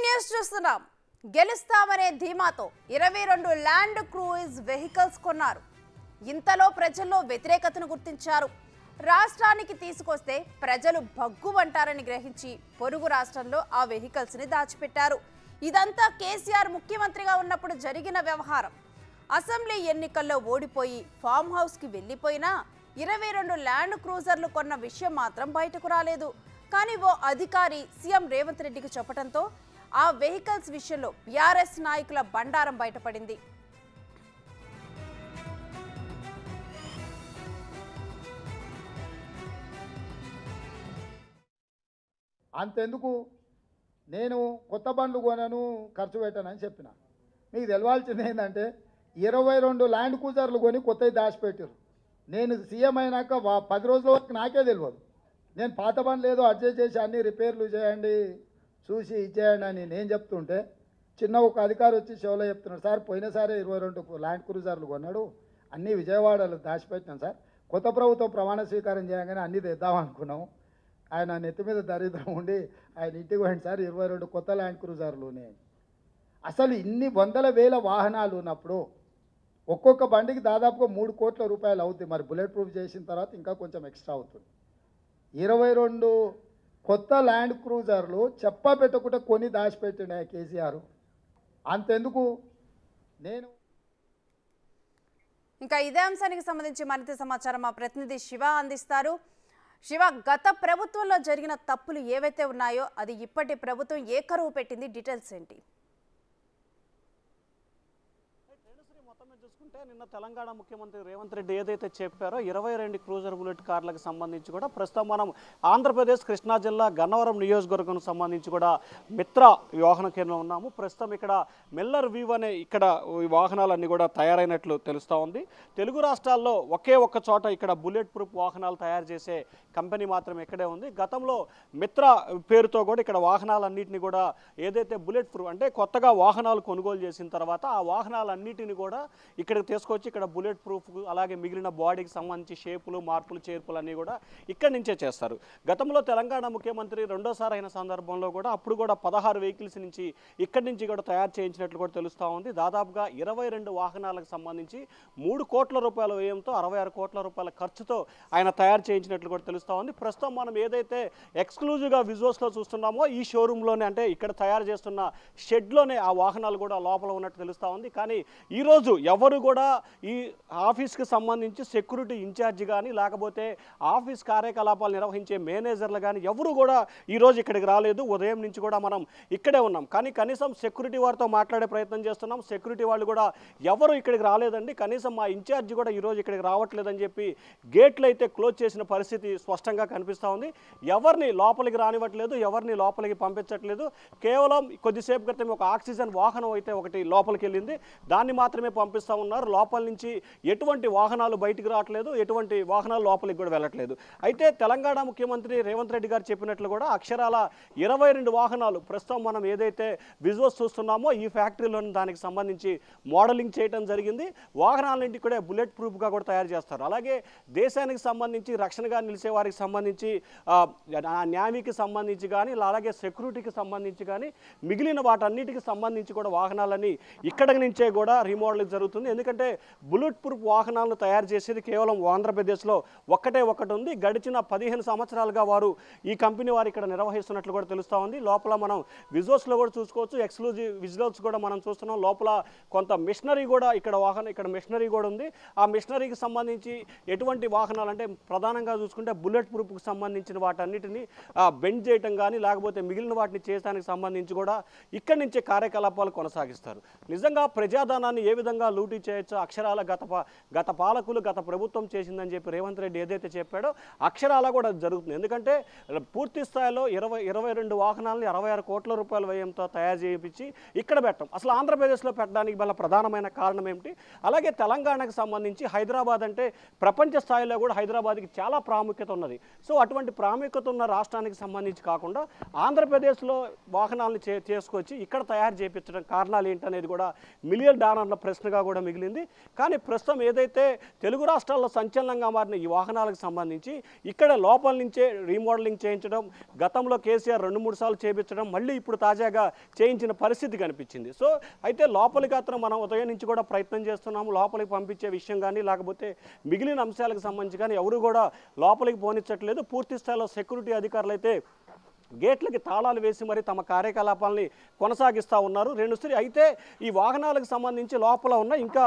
News చూస్తున్నాం. గెలుస్తామనే ధీమాతో 22 land cruise vehicles కొన్నారు. ఇంతలో ప్రజల్లో వ్యతిరేకతను గుర్తించారు. రాష్ట్రానికి తీసుకొస్తే ప్రజలు భగ్గుమంటారని గ్రహించి పొరుగు రాష్ట్రంలో ఆ వెహికల్స్ ని దాచిపెట్టారు. ఇదంతా కేసీఆర్ ముఖ్యమంత్రిగా ఉన్నప్పుడు జరిగిన వ్యవహారం. అసెంబ్లీ ఎన్నికల్లో ఓడిపోయి ఫామ్ హౌస్ కి వెళ్లిపోయినా 22 ల్యాండ్ క్రూజర్లు కొన్న విషయం మాత్రం బయటకు రాలేదు. కానీ ఓ అధికారి సీఎం రేవంత్ రెడ్డికి చెప్పడంతో ఆ వెహికల్స్ విషయంలో బీఆర్ఎస్ నాయకుల బండారం బయటపడింది. అంతెందుకు నేను కొత్త బండ్లు కొనను, ఖర్చు పెట్టానని చెప్పిన. మీకు తెలవాల్సింది ఏంటంటే 22 ల్యాండ్ క్రూజర్లు కొని కొత్తవి దాచిపెట్టారు. నేను సీఎం అయినాక 10 రోజుల వరకు నాకే తెలియదు. నేను పాత బండ్లు ఏదో అడ్జస్ట్ చేసి అన్ని రిపేర్లు చేయండి, చూసి ఇచ్చేయండి అని నేను చెప్తుంటే చిన్న ఒక అధికారి వచ్చి షోలో చెప్తున్నాడు, సార్ పోయినసారి 22 ల్యాండ్ క్రూజర్లు కొన్నాడు, అన్నీ విజయవాడలో దాచిపెట్టినాం సార్, కొత్త ప్రభుత్వం ప్రమాణ స్వీకారం చేయగానే అన్నీ తెద్దామనుకున్నాం. ఆయన నెత్తి మీద దరిద్రం ఉండి ఆయన ఇంటికి పోయింది సార్, 22 కొత్త ల్యాండ్ క్రూజర్లునే. అసలు ఇన్ని వందల వేల వాహనాలు ఉన్నప్పుడు ఒక్కొక్క బండికి దాదాపుగా 3 కోట్ల రూపాయలు అవుతుంది. మరి బుల్లెట్ ప్రూఫ్ చేసిన తర్వాత ఇంకా కొంచెం ఎక్స్ట్రా అవుతుంది. 22 కొత్త ల్యాండ్ క్రూజర్లు చెప్పా పెట్టకుండా కొని దాచిపెట్టిన కేసీఆర్. అంతెందుకు నేను ఇంకా ఇదే అంశానికి సంబంధించి మరింత సమాచారం మా ప్రతినిధి శివ అందిస్తారు. శివ, గత ప్రభుత్వంలో జరిగిన తప్పులు ఏవైతే ఉన్నాయో అది ఇప్పటి ప్రభుత్వం ఏ కరువు పెట్టింది, డీటెయిల్స్ ఏంటి? చూసుకుంటే నిన్న తెలంగాణ ముఖ్యమంత్రి రేవంత్ రెడ్డి ఏదైతే చెప్పారో 22 క్రూజర్ బుల్లెట్ కార్లకు సంబంధించి కూడా ప్రస్తుతం మనం ఆంధ్రప్రదేశ్ కృష్ణా జిల్లా గన్నవరం నియోజకవర్గం సంబంధించి కూడా మిత్ర వాహన కేంద్రంలో ఉన్నాము. ప్రస్తుతం ఇక్కడ మిల్లర్ వీవ్ అనే ఇక్కడ ఈ వాహనాలన్నీ కూడా తయారైనట్లు తెలుస్తూ ఉంది. తెలుగు రాష్ట్రాల్లో ఒకే ఒక్క చోట ఇక్కడ బుల్లెట్ ప్రూఫ్ వాహనాలు తయారు చేసే కంపెనీ మాత్రం ఇక్కడే ఉంది. గతంలో మిత్ర పేరుతో కూడా ఇక్కడ వాహనాలన్నింటినీ కూడా ఏదైతే బుల్లెట్ ప్రూఫ్ అంటే కొత్తగా వాహనాలు కొనుగోలు చేసిన తర్వాత ఆ వాహనాలన్నింటినీ కూడా ఇక్కడికి తీసుకొచ్చి ఇక్కడ బుల్లెట్ ప్రూఫ్ అలాగే మిగిలిన బాడీకి సంబంధించి షేపులు మార్పులు చేర్పులు అన్నీ కూడా ఇక్కడి నుంచే చేస్తారు. గతంలో తెలంగాణ ముఖ్యమంత్రి రెండోసారి అయిన సందర్భంలో కూడా అప్పుడు కూడా 16 వెహికల్స్ నుంచి ఇక్కడి నుంచి కూడా తయారు చేయించినట్లు కూడా తెలుస్తూ ఉంది. దాదాపుగా 22 వాహనాలకు సంబంధించి 3 కోట్ల రూపాయల వ్యయంతో 66 కోట్ల రూపాయల ఖర్చుతో ఆయన తయారు చేయించినట్లు కూడా తెలుస్తూ ఉంది. ప్రస్తుతం మనం ఏదైతే ఎక్స్క్లూజివ్గా విజువల్స్లో చూస్తున్నామో ఈ షోరూంలోనే అంటే ఇక్కడ తయారు చేస్తున్న షెడ్లోనే ఆ వాహనాలు కూడా లోపల ఉన్నట్టు తెలుస్తూ ఉంది. కానీ ఈరోజు ఎవరు కూడా ఈ ఆఫీస్కి సంబంధించి సెక్యూరిటీ ఇన్ఛార్జ్ కానీ లేకపోతే ఆఫీస్ కార్యకలాపాలు నిర్వహించే మేనేజర్లు కానీ ఎవరు కూడా ఈరోజు ఇక్కడికి రాలేదు. ఉదయం నుంచి కూడా మనం ఇక్కడే ఉన్నాం. కానీ కనీసం సెక్యూరిటీ వారితో మాట్లాడే ప్రయత్నం చేస్తున్నాం. సెక్యూరిటీ వాళ్ళు కూడా ఎవరు ఇక్కడికి రాలేదండి, కనీసం మా ఇన్ఛార్జ్ కూడా ఈరోజు ఇక్కడికి రావట్లేదని చెప్పి గేట్లు అయితే క్లోజ్ చేసిన పరిస్థితి స్పష్టంగా కనిపిస్తూ ఉంది. ఎవరిని లోపలికి రానివ్వట్లేదు, ఎవరిని లోపలికి పంపించట్లేదు. కేవలం కొద్దిసేపు క్రితం ఒక ఆక్సిజన్ వాహనం అయితే ఒకటి లోపలికి వెళ్ళింది, దాన్ని మాత్రమే పంపిస్తూ ఉన్నారు. లోపల నుంచి ఎటువంటి వాహనాలు బయటికి రావట్లేదు, ఎటువంటి వాహనాలు లోపలికి కూడా వెళ్ళట్లేదు. అయితే తెలంగాణ ముఖ్యమంత్రి రేవంత్ రెడ్డి గారు చెప్పినట్లు కూడా అక్షరాల 22 వాహనాలు ప్రస్తుతం మనం ఏదైతే విజువల్స్ చూస్తున్నామో ఈ ఫ్యాక్టరీలోని దానికి సంబంధించి మోడలింగ్ చేయడం జరిగింది. వాహనాలన్నింటి కూడా బుల్లెట్ ప్రూఫ్గా కూడా తయారు చేస్తారు. అలాగే దేశానికి సంబంధించి రక్షణగా నిలిచే వారికి సంబంధించి న్యావికి సంబంధించి కానీ అలాగే సెక్యూరిటీకి సంబంధించి కానీ మిగిలిన వాటన్నిటికి సంబంధించి కూడా వాహనాలన్నీ ఇక్కడి నుంచే కూడా రీమోడలింగ్ జరుగుతుంది. ఎందుకంటే బుల్లెట్ ప్రూఫ్ వాహనాలను తయారు చేసేది కేవలం ఆంధ్రప్రదేశ్లో ఒక్కటే ఉంది. గడిచిన 15 సంవత్సరాలుగా వారు ఈ కంపెనీ వారు ఇక్కడ నిర్వహిస్తున్నట్లు కూడా తెలుస్తూ ఉంది. లోపల మనం విజువల్స్లో కూడా చూసుకోవచ్చు, ఎక్స్క్లూజివ్ విజువల్స్ కూడా మనం చూస్తున్నాం. లోపల కొంత మిషనరీ కూడా ఇక్కడ మిషనరీ కూడా ఉంది. ఆ మిషనరీకి సంబంధించి ఎటువంటి వాహనాలు అంటే ప్రధానంగా చూసుకుంటే బుల్లెట్ ప్రూఫ్కి సంబంధించిన వాటన్నిటిని బెండ్ చేయటం కానీ లేకపోతే మిగిలిన వాటిని చేయడానికి సంబంధించి కూడా ఇక్కడి నుంచే కార్యకలాపాలు కొనసాగిస్తారు. నిజంగా ప్రజాధనాన్ని ఏ విధంగా లూటీ చేయొచ్చో అక్షరాల గత పాలకులు గత ప్రభుత్వం చేసిందని చెప్పి రేవంత్ రెడ్డి ఏదైతే చెప్పాడో అక్షరాల కూడా జరుగుతుంది. ఎందుకంటే పూర్తి స్థాయిలో 22 వాహనాలని 66 కోట్ల రూపాయల వ్యయంతో తయారు చేయించి ఇక్కడ పెట్టడం అసలు ఆంధ్రప్రదేశ్లో పెట్టడానికి వల్ల ప్రధానమైన కారణం ఏమిటి? అలాగే తెలంగాణకు సంబంధించి హైదరాబాద్ అంటే ప్రపంచ స్థాయిలో కూడా హైదరాబాద్కి చాలా ప్రాముఖ్యత ఉన్నది. సో అటువంటి ప్రాముఖ్యత ఉన్న రాష్ట్రానికి సంబంధించి కాకుండా ఆంధ్రప్రదేశ్లో వాహనాలను చేసుకొచ్చి ఇక్కడ తయారు చేయించడం కారణాలు ఏంటనేది కూడా మిలియన్ డాలర్ అన్న ప్రశ్నగా కూడా మిగిలింది. కానీ ప్రస్తుతం ఏదైతే తెలుగు రాష్ట్రాల్లో సంచలనంగా మారిన ఈ వాహనాలకు సంబంధించి ఇక్కడ లోపల నుంచే రీమోడలింగ్ చేయించడం, గతంలో కేసీఆర్ 2-3 సార్లు చేయించడం, మళ్ళీ ఇప్పుడు తాజాగా చేయించిన పరిస్థితి కనిపించింది. సో అయితే లోపలికి అతను మనం ఉదయం నుంచి కూడా ప్రయత్నం చేస్తున్నాము. లోపలికి పంపించే విషయం కానీ లేకపోతే మిగిలిన అంశాలకు సంబంధించి కానీ ఎవరు కూడా లోపలికి పోనిచ్చట్లేదు. పూర్తి స్థాయిలో సెక్యూరిటీ అధికారులు అయితే గేట్లకి తాళాలు వేసి మరి తమ కార్యకలాపాలని కొనసాగిస్తూ ఉన్నారు. రేణుశ్రీ, అయితే ఈ వాహనాలకు సంబంధించి లోపల ఉన్న ఇంకా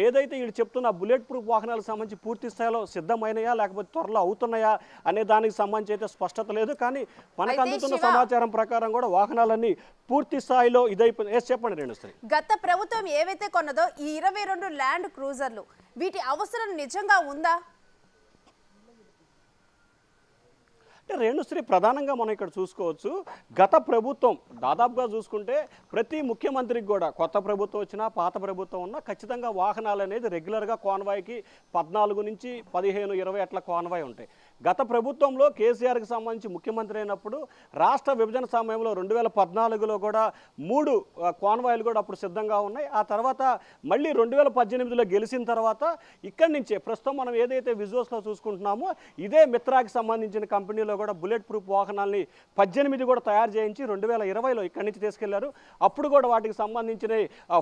ఏదైతే వీళ్ళు చెప్తున్న బుల్లెట్ ప్రూఫ్ వాహనాలకు సంబంధించి పూర్తి స్థాయిలో సిద్ధమైనయా లేకపోతే త్వరలో అవుతున్నాయా అనే దానికి సంబంధించి అయితే స్పష్టత లేదు. కానీ మనకు అందుతున్న సమాచారం ప్రకారం కూడా వాహనాలన్నీ పూర్తి స్థాయిలో ఇదైపోయి. చెప్పండి రేణుశ్రీ. గత ప్రభుత్వం ఏవైతే కొన్నదో ఈ 22 ల్యాండ్ క్రూజర్లు వీటి అవసరం నిజంగా ఉందా? అంటే రేణుశ్రీ, ప్రధానంగా మనం ఇక్కడ చూసుకోవచ్చు, గత ప్రభుత్వం దాదాపుగా చూసుకుంటే ప్రతి ముఖ్యమంత్రికి కూడా కొత్త ప్రభుత్వం వచ్చినా పాత ప్రభుత్వం ఉన్నా ఖచ్చితంగా వాహనాలు అనేది రెగ్యులర్గా కాన్వాయ్కి 14 నుంచి 15, 20 అట్లా కాన్వాయ్ ఉంటాయి. గత ప్రభుత్వంలో కేసీఆర్కి సంబంధించి ముఖ్యమంత్రి అయినప్పుడు రాష్ట్ర విభజన సమయంలో 2014లో కూడా 3 కాన్వాయ్లు కూడా అప్పుడు సిద్ధంగా ఉన్నాయి. ఆ తర్వాత మళ్ళీ 2018లో గెలిచిన తర్వాత ఇక్కడి నుంచే ప్రస్తుతం మనం ఏదైతే విజువల్స్లో చూసుకుంటున్నామో ఇదే మిత్రాకి సంబంధించిన కంపెనీలో కూడా బుల్లెట్ ప్రూఫ్ వాహనాల్ని 18 కూడా తయారు చేయించి 2020లో ఇక్కడి నుంచి తీసుకెళ్లారు. అప్పుడు కూడా వాటికి సంబంధించిన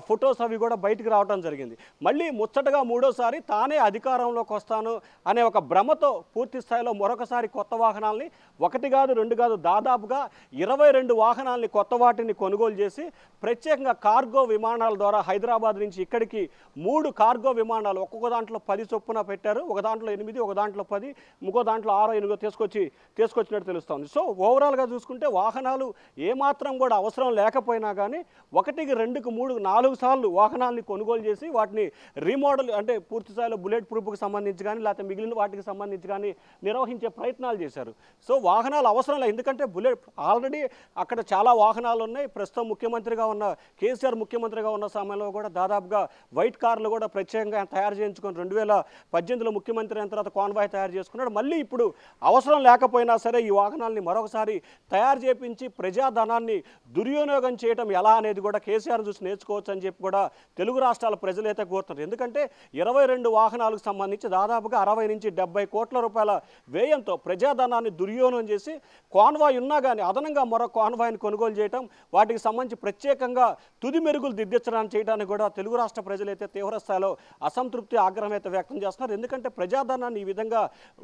ఫొటోస్ అవి కూడా బయటికి రావడం జరిగింది. మళ్ళీ ముచ్చటగా మూడోసారి తానే అధికారంలోకి వస్తాను అనే ఒక భ్రమతో పూర్తి స్థాయిలో మరొకసారి కొత్త వాహనాల్ని 1 కాదు 2 కాదు దాదాపుగా 22 వాహనాల్ని కొత్త వాటిని కొనుగోలు చేసి ప్రత్యేకంగా కార్గో విమానాల ద్వారా హైదరాబాద్ నుంచి ఇక్కడికి 3 కార్గో విమానాలు ఒక్కొక్క దాంట్లో 10 చొప్పున పెట్టారు. ఒక దాంట్లో 8, ఒక దాంట్లో 10, ఇంకో దాంట్లో 6, 8 తీసుకొచ్చినట్టు తెలుస్తుంది. సో ఓవరాల్గా చూసుకుంటే వాహనాలు ఏమాత్రం కూడా అవసరం లేకపోయినా కానీ 1, 2, 3, 4 సార్లు వాహనాల్ని కొనుగోలు చేసి వాటిని రీమోడల్ అంటే పూర్తి స్థాయిలో బుల్లెట్ ప్రూఫ్కి సంబంధించి కానీ లేకపోతే మిగిలిన వాటికి సంబంధించి కానీ నిర్వహించే ప్రయత్నాలు చేశారు. సో వాహనాలు అవసరం లేదు, ఎందుకంటే బుల్లెట్ ఆల్రెడీ అక్కడ చాలా వాహనాలు ఉన్నాయి. ప్రస్తుతం ముఖ్యమంత్రిగా ఉన్న కేసీఆర్ ముఖ్యమంత్రిగా ఉన్న సమయంలో కూడా దాదాపుగా వైట్ కార్లు కూడా ప్రత్యేకంగా తయారు చేయించుకొని 2018లో ముఖ్యమంత్రి అయిన తర్వాత కాన్వాయ్ తయారు చేసుకున్నాడు. మళ్ళీ ఇప్పుడు అవసరం లేకపోయినా సరే ఈ వాహనాల్ని మరొకసారి తయారు చేయించి ప్రజాధనాన్ని దుర్వినియోగం చేయడం ఎలా అనేది కూడా కేసీఆర్ చూసి నేర్చుకోవచ్చు అని చెప్పి కూడా తెలుగు రాష్ట్రాల ప్రజలైతే కోరుతున్నారు. ఎందుకంటే 22 వాహనాలకు సంబంధించి దాదాపుగా 60 నుంచి 70 కోట్ల రూపాయల వ్యయంతో ప్రజాధనాన్ని దుర్వినియోగం చేసి కాన్వాయ్ ఉన్నా కానీ అదనంగా మరో కాన్వాయ్ని కొనుగోలు చేయడం, వాటికి సంబంధించి ప్రత్యేకంగా తుది మెరుగులు దిద్దించడానికి చేయడానికి కూడా తెలుగు రాష్ట్ర ప్రజలైతే తీవ్ర స్థాయిలో అసంతృప్తి ఆగ్రహం అయితే వ్యక్తం చేస్తున్నారు. ఎందుకంటే ప్రజాధనాన్ని ఈ విధంగా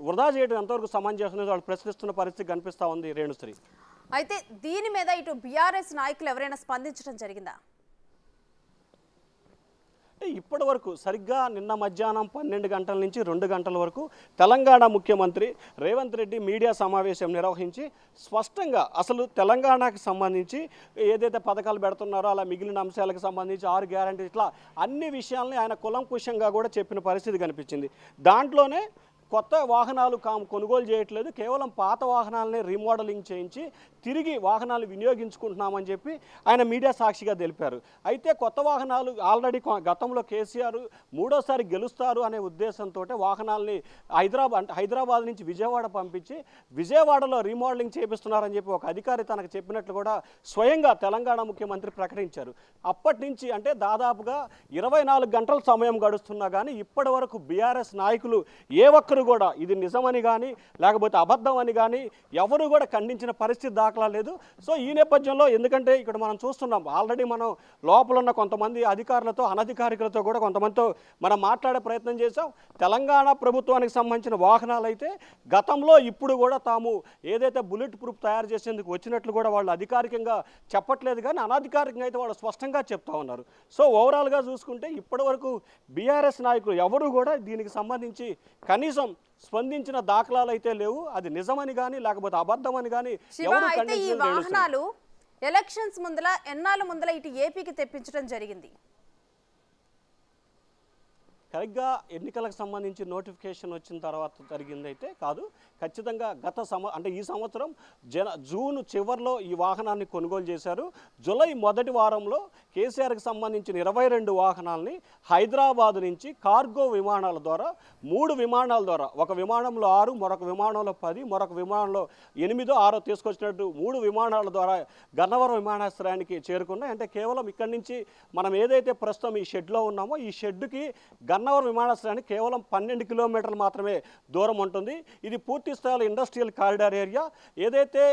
వృధా చేయడం ఎంతవరకు సమంజసం వాళ్ళు ప్రశ్నిస్తున్న పరిస్థితి కనిపిస్తూ ఉంది రేణుశ్రీ. అయితే దీని మీద ఇటు బీఆర్ఎస్ నాయకులు ఎవరైనా స్పందించడం జరిగిందా? ఇప్పటి వరకు సరిగ్గా నిన్న మధ్యాహ్నం 12 గంటల నుంచి 2 గంటల వరకు తెలంగాణ ముఖ్యమంత్రి రేవంత్ రెడ్డి మీడియా సమావేశం నిర్వహించి స్పష్టంగా అసలు తెలంగాణకు సంబంధించి ఏదైతే పథకాలు పెడుతున్నారో అలా మిగిలిన అంశాలకు సంబంధించి 6 గ్యారంటీ ఇట్లా అన్ని విషయాల్ని ఆయన కులంకుశంగా కూడా చెప్పిన పరిస్థితి కనిపించింది. దాంట్లోనే కొత్త వాహనాలు కొనుగోలు చేయట్లేదు, కేవలం పాత వాహనాలనే రీమోడలింగ్ చేయించి తిరిగి వాహనాలు వినియోగించుకుంటున్నామని చెప్పి ఆయన మీడియా సాక్షిగా తెలిపారు. అయితే కొత్త వాహనాలు ఆల్రెడీ గతంలో కేసీఆర్ 3వ సారి గెలుస్తారు అనే ఉద్దేశంతో వాహనాలని హైదరాబాద్ నుంచి విజయవాడ పంపించి విజయవాడలో రీమోడలింగ్ చేపిస్తున్నారని చెప్పి ఒక అధికారి తనకు చెప్పినట్లు కూడా స్వయంగా తెలంగాణ ముఖ్యమంత్రి ప్రకటించారు. అప్పటి నుంచి అంటే దాదాపుగా 24 గంటల సమయం గడుస్తున్నా కానీ ఇప్పటి వరకు బీఆర్ఎస్ నాయకులు ఏ ఒక్కరు కూడా ఇది నిజమని కానీ లేకపోతే అబద్ధం అని కానీ ఎవరు కూడా ఖండించిన పరిస్థితి దాఖలా లేదు. సో ఈ నేపథ్యంలో ఎందుకంటే ఇక్కడ మనం చూస్తున్నాం ఆల్రెడీ మనం లోపల ఉన్న కొంతమంది అధికారులతో అనధికారికులతో కూడా కొంతమందితో మనం మాట్లాడే ప్రయత్నం చేశాం. తెలంగాణ ప్రభుత్వానికి సంబంధించిన వాహనాలు అయితే గతంలో ఇప్పుడు కూడా తాము ఏదైతే బుల్లెట్ ప్రూఫ్ తయారు చేసేందుకు వచ్చినట్లు కూడా వాళ్ళు అధికారికంగా చెప్పట్లేదు, కానీ అనధికారికంగా అయితే వాళ్ళు స్పష్టంగా చెప్తా ఉన్నారు. సో ఓవరాల్గా చూసుకుంటే ఇప్పటి వరకు బీఆర్ఎస్ నాయకులు ఎవరు కూడా దీనికి సంబంధించి కనీసం స్పందించిన దాఖలాలు అయితే లేవు. అది నిజమని కానీ లేకపోతే అబద్ధం అని కానీ ఈ వాహనాలు ఎలక్షన్స్ ఎన్నాళ్ళ ముందల ఇటు ఏపీకి తెప్పించడం జరిగింది. సరిగ్గా ఎన్నికలకు సంబంధించి నోటిఫికేషన్ వచ్చిన తర్వాత జరిగిందైతే కాదు. ఖచ్చితంగా అంటే ఈ సంవత్సరం జూన్ చివరిలో ఈ వాహనాన్ని కొనుగోలు చేశారు. జూలై మొదటి వారంలో కేసీఆర్కి సంబంధించిన 22 వాహనాలని హైదరాబాద్ నుంచి కార్గో విమానాల ద్వారా 3 విమానాల ద్వారా, ఒక విమానంలో 6, మరొక విమానంలో 10, మరొక విమానంలో 8, 6 తీసుకొచ్చినట్టు 3 విమానాల ద్వారా గన్నవరం విమానాశ్రయానికి చేరుకున్నాయి. అంటే కేవలం ఇక్కడి నుంచి మనం ఏదైతే ప్రస్తుతం ఈ షెడ్లో ఉన్నామో ఈ షెడ్కి గన్నవరం విమానాశ్రయానికి కేవలం 12 కిలోమీటర్లు మాత్రమే దూరం ఉంటుంది. ఇది పూర్తి స్థాయిలో ఇండస్ట్రియల్ కారిడార్ ఏరియా. ఏదైతే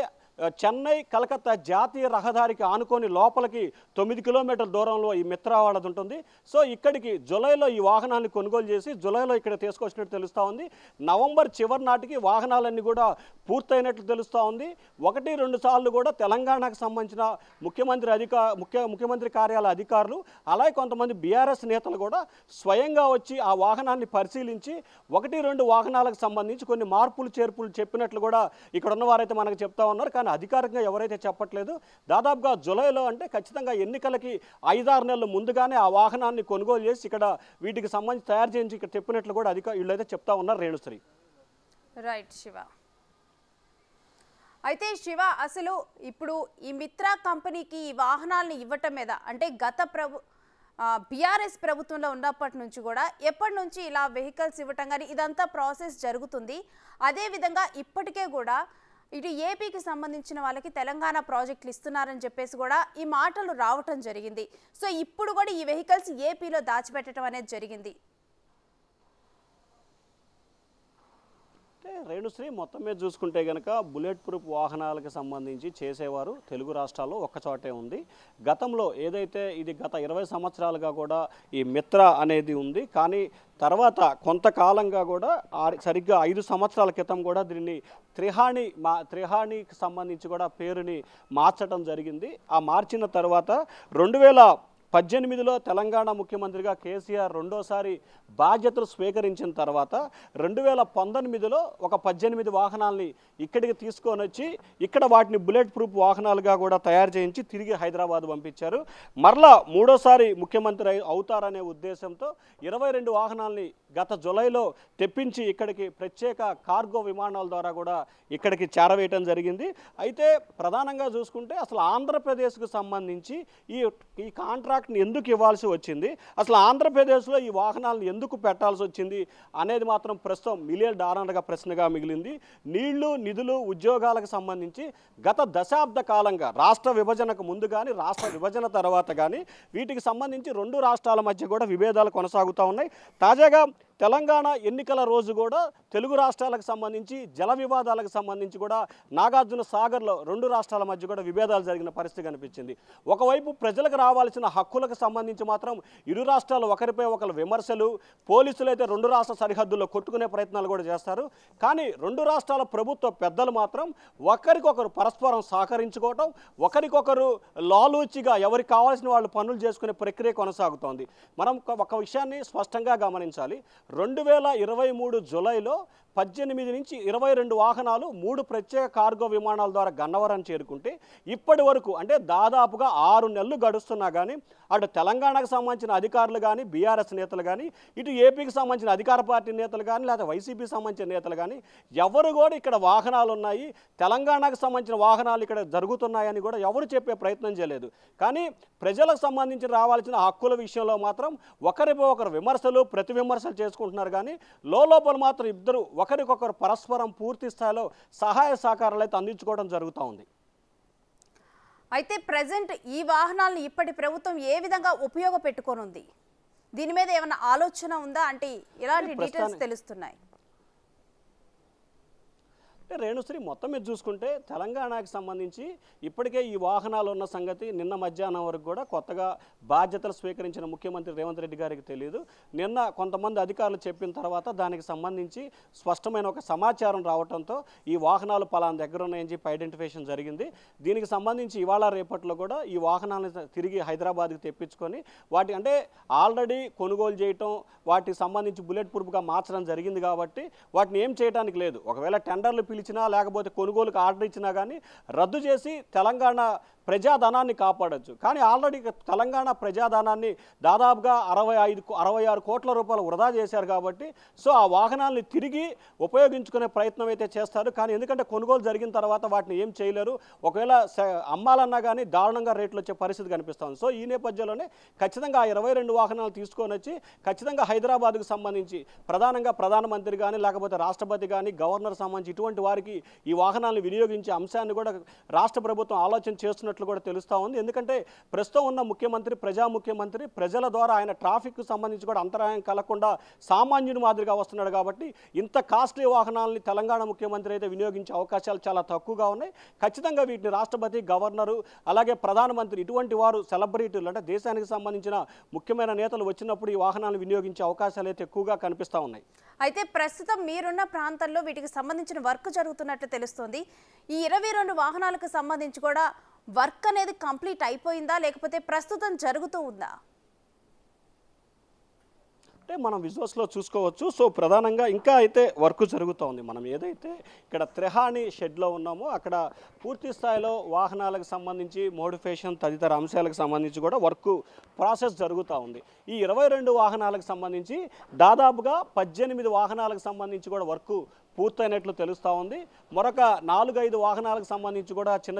చెన్నై కలకత్తా జాతీయ రహదారికి ఆనుకొని లోపలికి 9 కిలోమీటర్ల దూరంలో ఈ మిత్రా వాళ్ళది ఉంటుంది. సో ఇక్కడికి జూలైలో ఈ వాహనాన్ని కొనుగోలు చేసి జూలైలో ఇక్కడ తీసుకొచ్చినట్టు తెలుస్తూ ఉంది. నవంబర్ చివరి నాటికి వాహనాలన్నీ కూడా పూర్తయినట్లు తెలుస్తూ ఉంది. 1-2 సార్లు కూడా తెలంగాణకు సంబంధించిన ముఖ్యమంత్రి కార్యాలయ అధికారులు అలాగే కొంతమంది బీఆర్ఎస్ నేతలు కూడా స్వయంగా వచ్చి ఆ వాహనాన్ని పరిశీలించి 1-2 వాహనాలకు సంబంధించి కొన్ని మార్పులు చేర్పులు చెప్పినట్లు కూడా ఇక్కడ ఉన్నవారైతే మనకు చెప్తా ఉన్నారు. కానీ అధికారికంగా ఎవరైతే చెప్పట్లేదు. దాదాపుగా జూలైలో అంటే ఖచ్చితంగా ఎన్నికలకి 5-6 నెలలు ముందుగానే ఆ వాహనాన్ని కొనుగోలు చేసి ఇక్కడ వీటికి సంబంధించి తయారు చేయించి ఇక్కడ చెప్పినట్లు కూడా వీళ్ళైతే చెప్తా ఉన్నారు. రేణుశ్రీ. రైట్ శివ. అయితే శివ, అసలు ఇప్పుడు ఈ మిత్రా కంపెనీకి ఈ వాహనాలను ఇవ్వటం మీద అంటే బీఆర్ఎస్ ప్రభుత్వంలో ఉన్నప్పటి నుంచి కూడా ఎప్పటి నుంచి ఇలా వెహికల్స్ ఇవ్వటం కానీ ఇదంతా ప్రాసెస్ జరుగుతుంది. అదేవిధంగా ఇప్పటికే కూడా ఇటు ఏపీకి సంబంధించిన వాళ్ళకి తెలంగాణ ప్రాజెక్టులు ఇస్తున్నారని చెప్పేసి కూడా ఈ మాటలు రావటం జరిగింది. సో ఇప్పుడు కూడా ఈ వెహికల్స్ ఏపీలో దాచిపెట్టడం అనేది జరిగింది. రేణుశ్రీ, మొత్తం మీద చూసుకుంటే కనుక బుల్లెట్ ప్రూఫ్ వాహనాలకు సంబంధించి చేసేవారు తెలుగు రాష్ట్రాల్లో ఒక్కచోటే ఉంది. గతంలో ఏదైతే ఇది గత 20 సంవత్సరాలుగా కూడా ఈ మిత్ర అనేది ఉంది. కానీ తర్వాత కొంతకాలంగా కూడా సరిగ్గా 5 సంవత్సరాల క్రితం కూడా దీన్ని త్రిహాణికి సంబంధించి కూడా పేరుని మార్చడం జరిగింది. ఆ మార్చిన తర్వాత 2018లో తెలంగాణ ముఖ్యమంత్రిగా కేసీఆర్ రెండోసారి బాధ్యతలు స్వీకరించిన తర్వాత 2019లో ఒక 18 వాహనాలని ఇక్కడికి తీసుకొని వచ్చి ఇక్కడ వాటిని బుల్లెట్ ప్రూఫ్ వాహనాలుగా కూడా తయారు చేయించి తిరిగి హైదరాబాద్ పంపించారు. మరలా మూడోసారి ముఖ్యమంత్రి అవుతారనే ఉద్దేశంతో 22 వాహనాలని గత జూలైలో తెప్పించి ఇక్కడికి ప్రత్యేక కార్గో విమానాల ద్వారా కూడా ఇక్కడికి చేరవేయటం జరిగింది. అయితే ప్రధానంగా చూసుకుంటే అసలు ఆంధ్రప్రదేశ్కు సంబంధించి ఈ కాంట్రాక్ట్ని ఎందుకు ఇవ్వాల్సి వచ్చింది, అసలు ఆంధ్రప్రదేశ్లో ఈ వాహనాలను ఎందుకు పెట్టాల్సి వచ్చింది అనేది మాత్రం ప్రస్తుతం $1,000,000 ప్రశ్నగా మిగిలింది. నీళ్లు, నిధులు, ఉద్యోగాలకు సంబంధించి గత దశాబ్ద కాలంగా రాష్ట్ర విభజనకు ముందు కానీ రాష్ట్ర విభజన తర్వాత కానీ వీటికి సంబంధించి 2 రాష్ట్రాల మధ్య కూడా విభేదాలు కొనసాగుతూ ఉన్నాయి. తాజాగా తెలంగాణ ఎన్నికల రోజు కూడా తెలుగు రాష్ట్రాలకు సంబంధించి జల వివాదాలకు సంబంధించి కూడా నాగార్జున సాగర్లో 2 రాష్ట్రాల మధ్య కూడా విభేదాలు జరిగిన పరిస్థితి కనిపించింది. ఒకవైపు ప్రజలకు రావాల్సిన హక్కులకు సంబంధించి మాత్రం ఇరు రాష్ట్రాలు ఒకరిపై ఒకరు విమర్శలు, పోలీసులు అయితే 2 రాష్ట్ర సరిహద్దుల్లో కొట్టుకునే ప్రయత్నాలు కూడా చేస్తారు. కానీ 2 రాష్ట్రాల ప్రభుత్వ పెద్దలు మాత్రం ఒకరికొకరు పరస్పరం సహకరించుకోవటం, ఒకరికొకరు లాలూచిగా ఎవరికి కావాల్సిన వాళ్ళు పనులు చేసుకునే ప్రక్రియ కొనసాగుతోంది. మనం ఒక విషయాన్ని స్పష్టంగా గమనించాలి. 2023 జూలైలో 18 నుంచి 22 వాహనాలు 3 ప్రత్యేక కార్గో విమానాల ద్వారా గన్నవరం చేరుకుంటే ఇప్పటి వరకు అంటే దాదాపుగా 6 నెలలు గడుస్తున్నా కానీ అటు తెలంగాణకు సంబంధించిన అధికారులు కానీ బీఆర్ఎస్ నేతలు కానీ ఇటు ఏపీకి సంబంధించిన అధికార పార్టీ నేతలు కానీ లేదా వైసీపీకి సంబంధించిన నేతలు కానీ ఎవరు కూడా ఇక్కడ వాహనాలు ఉన్నాయి, తెలంగాణకు సంబంధించిన వాహనాలు ఇక్కడ జరుగుతున్నాయని కూడా ఎవరు చెప్పే ప్రయత్నం చేయలేదు. కానీ ప్రజలకు సంబంధించి రావాల్సిన హక్కుల విషయంలో మాత్రం ఒకరిపై ఒకరు విమర్శలు, ప్రతి విమర్శలు చేసుకుంటున్నారు. కానీ లోపల మాత్రం ఇద్దరు ఒకరికొకరు పరస్పరం పూర్తి స్థాయిలో సహాయ సహకారాలు అయితే అందించుకోవడం జరుగుతూ ఉంది. అయితే ప్రజెంట్ ఈ వాహనాలను ఇప్పటి ప్రభుత్వం ఏ విధంగా ఉపయోగపెట్టుకోనుంది, దీని మీద ఏమైనా ఆలోచన ఉందా? అంటే ఎలాంటి డీటెయిల్స్ తెలుస్తున్నాయి? రేణుశ్రీ, మొత్తం మీద చూసుకుంటే తెలంగాణకు సంబంధించి ఇప్పటికే ఈ వాహనాలు ఉన్న సంగతి నిన్న మధ్యాహ్నం వరకు కూడా కొత్తగా బాధ్యతలు స్వీకరించిన ముఖ్యమంత్రి రేవంత్ రెడ్డి గారికి తెలియదు. నిన్న కొంతమంది అధికారులు చెప్పిన తర్వాత దానికి సంబంధించి స్పష్టమైన ఒక సమాచారం రావడంతో ఈ వాహనాలు పలానా దగ్గర ఉన్నాయని చెప్పి ఐడెంటిఫికేషన్ జరిగింది. దీనికి సంబంధించి ఇవాళ రేపట్లో కూడా ఈ వాహనాలను తిరిగి హైదరాబాద్కి తెప్పించుకొని వాటి అంటే ఆల్రెడీ కొనుగోలు చేయటం, వాటికి సంబంధించి బుల్లెట్ ప్రూఫ్గా మార్చడం జరిగింది కాబట్టి వాటిని ఏం చేయడానికి లేదు. ఒకవేళ టెండర్లు పిలిచినా లేకపోతే కొనుగోలుకు ఆర్డర్ ఇచ్చినా కానీ రద్దు చేసి తెలంగాణ ప్రజాధనాన్ని కాపాడొచ్చు. కానీ ఆల్రెడీ తెలంగాణ ప్రజాధనాన్ని దాదాపుగా 66 కోట్ల రూపాయలు వృధా చేశారు కాబట్టి సో ఆ వాహనాలని తిరిగి ఉపయోగించుకునే ప్రయత్నం అయితే చేస్తారు. కానీ ఎందుకంటే కొనుగోలు జరిగిన తర్వాత వాటిని ఏం చేయలేరు. ఒకవేళ అమ్మాలన్నా కానీ దారుణంగా రేట్లు వచ్చే పరిస్థితి కనిపిస్తుంది. సో ఈ నేపథ్యంలోనే ఖచ్చితంగా ఆ 22 వాహనాలు తీసుకొని వచ్చి ఖచ్చితంగా హైదరాబాద్కు సంబంధించి ప్రధానంగా ప్రధానమంత్రి కానీ లేకపోతే రాష్ట్రపతి కానీ గవర్నర్ సంబంధించి ఇటువంటి వారికి ఈ వాహనాలను వినియోగించే అంశాన్ని కూడా రాష్ట్ర ప్రభుత్వం ఆలోచన చేస్తున్నట్లు కూడా తెలుస్తూ ఉంది. ఎందుకంటే ప్రస్తుతం ఉన్న ముఖ్యమంత్రి ప్రజా ముఖ్యమంత్రి, ప్రజల ద్వారా ఆయన ట్రాఫిక్కు సంబంధించి కూడా అంతరాయం కలగకుండా సామాన్యుని మాదిరిగా వస్తున్నాడు కాబట్టి ఇంత కాస్ట్లీ వాహనాలని తెలంగాణ ముఖ్యమంత్రి అయితే వినియోగించే అవకాశాలు చాలా తక్కువగా ఉన్నాయి. ఖచ్చితంగా వీటిని రాష్ట్రపతి, గవర్నరు అలాగే ప్రధానమంత్రి ఇటువంటి వారు సెలబ్రిటీలు అంటే దేశానికి సంబంధించిన ముఖ్యమైన నేతలు వచ్చినప్పుడు ఈ వాహనాలను వినియోగించే అవకాశాలు అయితే ఎక్కువగా కనిపిస్తూ ఉన్నాయి. అయితే ప్రస్తుతం మీరున్న ప్రాంతంలో వీటికి సంబంధించిన వర్క్ జరుగుతున్నట్లు తెలుస్తుంది. ఈ 22 వాహనాలకు సంబంధించి కూడా వర్క్ అనేది కంప్లీట్ అయిపోయిందా లేకపోతే ప్రస్తుతం జరుగుతూ ఉందా? అంటే మనం విజువల్స్లో చూసుకోవచ్చు. సో ప్రధానంగా ఇంకా అయితే వర్క్ జరుగుతూ ఉంది. మనం ఏదైతే ఇక్కడ త్రెహాని షెడ్లో ఉన్నామో అక్కడ పూర్తి స్థాయిలో వాహనాలకు సంబంధించి మోడిఫికేషన్ తదితర అంశాలకు సంబంధించి కూడా వర్క్ ప్రాసెస్ జరుగుతూ ఉంది. ఈ 22 వాహనాలకు సంబంధించి దాదాపుగా 18 వాహనాలకు సంబంధించి కూడా వర్క్ పూర్తయినట్లు తెలుస్తూ ఉంది. మరొక 4-5 వాహనాలకు సంబంధించి కూడా చిన్న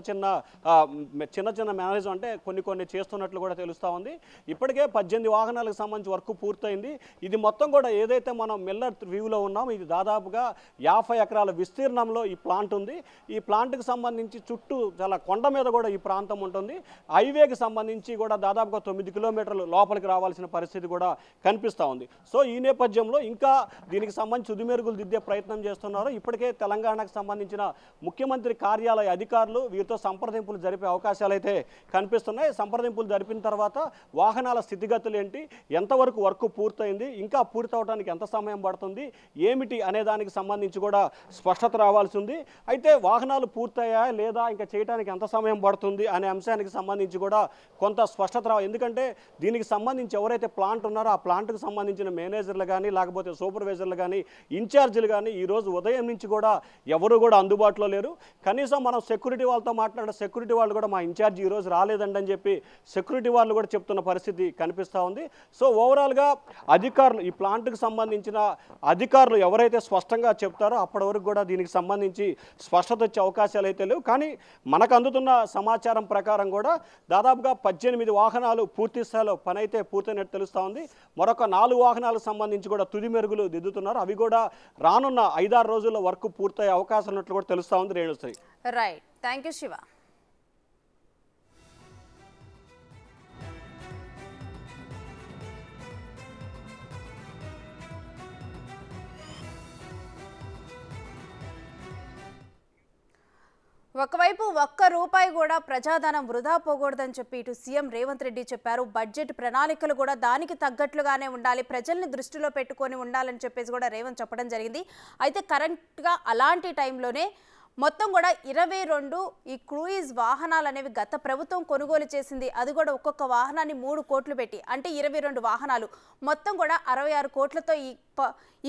చిన్న మేనేజ్ అంటే కొన్ని చేస్తున్నట్లు కూడా తెలుస్తూ ఉంది. ఇప్పటికే 18 వాహనాలకు సంబంధించి వర్క్ పూర్తయింది. ఇది మొత్తం కూడా ఏదైతే మనం మిల్లర్ వ్యూలో ఉన్నామో ఇది దాదాపుగా 50 ఎకరాల విస్తీర్ణంలో ఈ ప్లాంట్ ఉంది. ఈ ప్లాంట్కి సంబంధించి చుట్టూ చాలా కొండ మీద కూడా ఈ ప్రాంతం ఉంటుంది. హైవేకి సంబంధించి కూడా దాదాపుగా 9 కిలోమీటర్లు లోపలికి రావాల్సిన పరిస్థితి కూడా కనిపిస్తూ ఉంది. సో ఈ నేపథ్యంలో ఇంకా దీనికి సంబంధించి తుదిమెరుగులు దిద్దే ప్రయత్నం చేస్తున్నారు. ఇప్పటికే తెలంగాణకు సంబంధించిన ముఖ్యమంత్రి కార్యాలయ అధికారులు వీరితో సంప్రదింపులు జరిపే అవకాశాలు అయితే కనిపిస్తున్నాయి. సంప్రదింపులు జరిపిన తర్వాత వాహనాల స్థితిగతులు ఏంటి, ఎంతవరకు వర్క్ పూర్తయింది, ఇంకా పూర్తవడానికి ఎంత సమయం పడుతుంది ఏమిటి అనే దానికి సంబంధించి కూడా స్పష్టత రావాల్సి ఉంది. అయితే వాహనాలు పూర్తయ్యా లేదా ఇంకా చేయడానికి ఎంత సమయం పడుతుంది అనే అంశానికి సంబంధించి కూడా కొంత స్పష్టత రావాలి. ఎందుకంటే దీనికి సంబంధించి ఎవరైతే ప్లాంట్ ఉన్నారో ఆ ప్లాంట్కి సంబంధించిన మేనేజర్లు కానీ లేకపోతే సూపర్వైజర్లు కానీ ఇన్ఛార్జీలు కానీ ఈరోజు ఉదయం నుంచి కూడా ఎవరు కూడా అందుబాటులో లేరు. కనీసం మనం సెక్యూరిటీ వాళ్ళతో మాట్లాడే సెక్యూరిటీ వాళ్ళు కూడా మా ఇన్ఛార్జ్ ఈరోజు రాలేదండి అని చెప్పి సెక్యూరిటీ వాళ్ళు కూడా చెప్తున్న పరిస్థితి కనిపిస్తూ ఉంది. సో ఓవరాల్గా అధికారులు ఈ ప్లాంట్కి సంబంధించిన అధికారులు ఎవరైతే స్పష్టంగా చెప్తారో అప్పటి వరకు కూడా దీనికి సంబంధించి స్పష్టత వచ్చే అవకాశాలు అయితే లేవు. కానీ మనకు అందుతున్న సమాచారం ప్రకారం కూడా దాదాపుగా 18 వాహనాలు పూర్తి స్థాయిలో పని అయితే పూర్తయినట్టు తెలుస్తూ ఉంది. మరొక 4 వాహనాలకు సంబంధించి కూడా తుది మెరుగులు దిద్దుతున్నారు. అవి కూడా రానున్న 5-6 రోజుల్లో వర్క్ పూర్తయ్యే అవకాశం ఉన్నట్లు కూడా తెలుస్తూ ఉంది. Renusri. Right, thank you Shiva. ఒకవైపు ఒక్క రూపాయి కూడా ప్రజాధనం వృధా పోకూడదని చెప్పి ఇటు సీఎం రేవంత్ రెడ్డి చెప్పారు. బడ్జెట్ ప్రణాళికలు కూడా దానికి తగ్గట్లుగానే ఉండాలి, ప్రజల్ని దృష్టిలో పెట్టుకొని ఉండాలని చెప్పేసి కూడా రేవంత్ చెప్పడం జరిగింది. అయితే కరెక్ట్గా అలాంటి టైంలోనే మొత్తం కూడా 22 ఈ క్రూయిజ్ వాహనాలు అనేవి గత ప్రభుత్వం కొనుగోలు చేసింది. అది కూడా ఒక్కొక్క వాహనాన్ని 3 కోట్లు పెట్టి, అంటే 22 వాహనాలు మొత్తం కూడా 66 కోట్లతో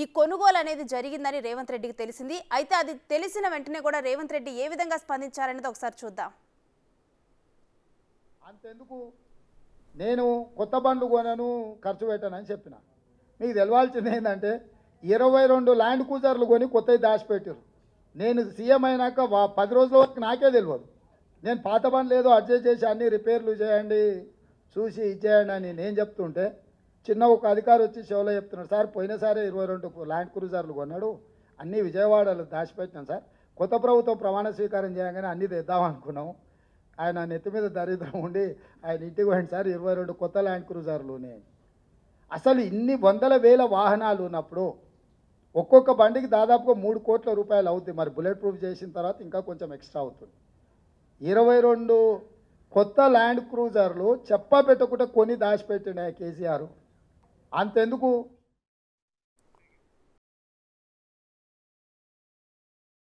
ఈ కొనుగోలు అనేది జరిగిందని రేవంత్ రెడ్డికి తెలిసింది. అయితే అది తెలిసిన వెంటనే కూడా రేవంత్ రెడ్డి ఏ విధంగా స్పందించారనేది ఒకసారి చూద్దాం. అంతెందుకు నేను కొత్త బండ్లు కొనను, ఖర్చు పెట్టానని చెప్పిన. మీకు తెలవాల్సింది ఏంటంటే 22 ల్యాండ్ క్రూజర్లు కొని కొత్తవి దాచిపెట్టారు. నేను సీఎం అయినాక 10 రోజుల వరకు నాకే తెలియదు. నేను పాత బండ్లు ఏదో అడ్జస్ట్ చేసి అన్ని రిపేర్లు చేయండి, చూసి ఇచ్చేయండి అని నేను చెప్తుంటే చిన్న ఒక అధికారి వచ్చి షోలో చెప్తున్నాడు, సార్ పోయినసారి 22 ల్యాండ్ క్రూజర్లు కొన్నాడు, అన్నీ విజయవాడలో దాచిపెట్టినాం సార్, కొత్త ప్రభుత్వం ప్రమాణ స్వీకారం చేయగానే అన్నీ తెద్దాం అనుకున్నాం, ఆయన నెత్తి మీద దరిద్రం ఉండి ఆయన ఇంటికి పోయింది సార్ 22 కొత్త ల్యాండ్ క్రూజర్లునే. అసలు ఇన్ని వందల వేల వాహనాలు ఉన్నప్పుడు ఒక్కొక్క బండికి దాదాపుగా 3 కోట్ల రూపాయలు అవుతుంది. మరి బుల్లెట్ ప్రూఫ్ చేసిన తర్వాత ఇంకా కొంచెం ఎక్స్ట్రా అవుతుంది. 22 కొత్త ల్యాండ్ క్రూజర్లు చెప్ప పెట్టకుండా కొని దాచిపెట్టినాయి కేసీఆర్. అంతెందుకు